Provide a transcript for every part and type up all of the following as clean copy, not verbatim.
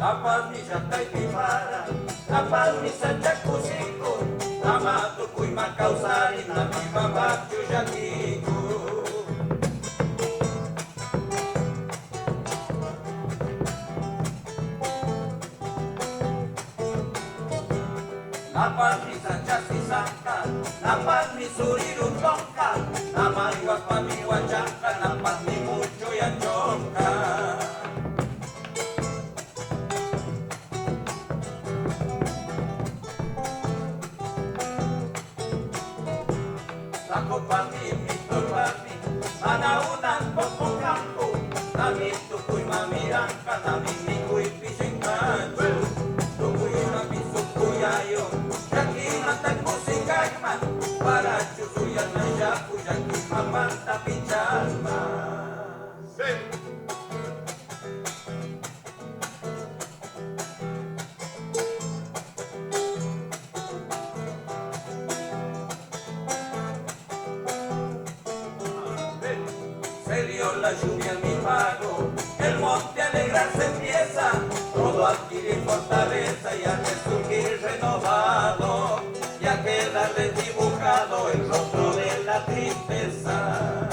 La Paz mi Chantaypipara, La Paz mi Sanchacusico, Nama Tucuy Macausari, Nami Babachu Yaquico. La Paz mi Sanchasisanca, La Paz mi Suriruntonca, Nama Yuapa mi Huachanca, La Paz mi Mucho y Anchonca. La copa mi turpami, mana unan poco campo, nami tukuy mamiranka, nami mikuy pisingkancho, tukuy nami sukuyayo, yaki matan musikagman, para chusuyan na yaku, yaki mamanta pichalma. Se dio la lluvia en mi pago, el monte a alegrarse empieza, todo adquirir fortaleza y a resurgir renovado, ya queda desdibujado el rostro de la tristeza.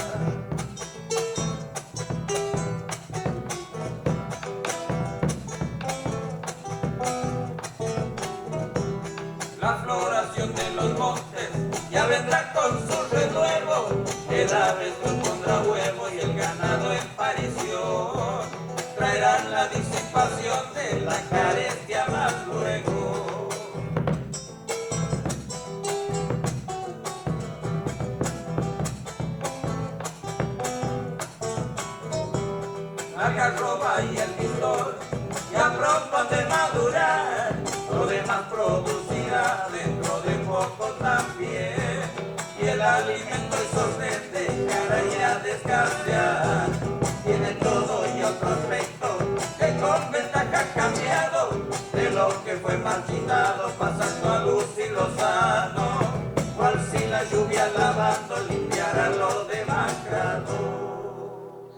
La floración de los montes ya vendrá con su renuevo, el ave pondrá huevo y el ganado en parición, traerán la disipación de la carestia más luego. La algarroba y el pistón ya pronto han de madurar, lo demás producirá dentro de poco también, y el alimento y sostén de cara ya descansar, tiene todo y otro aspecto que con ventaja ha cambiado de lo que fue marchitado.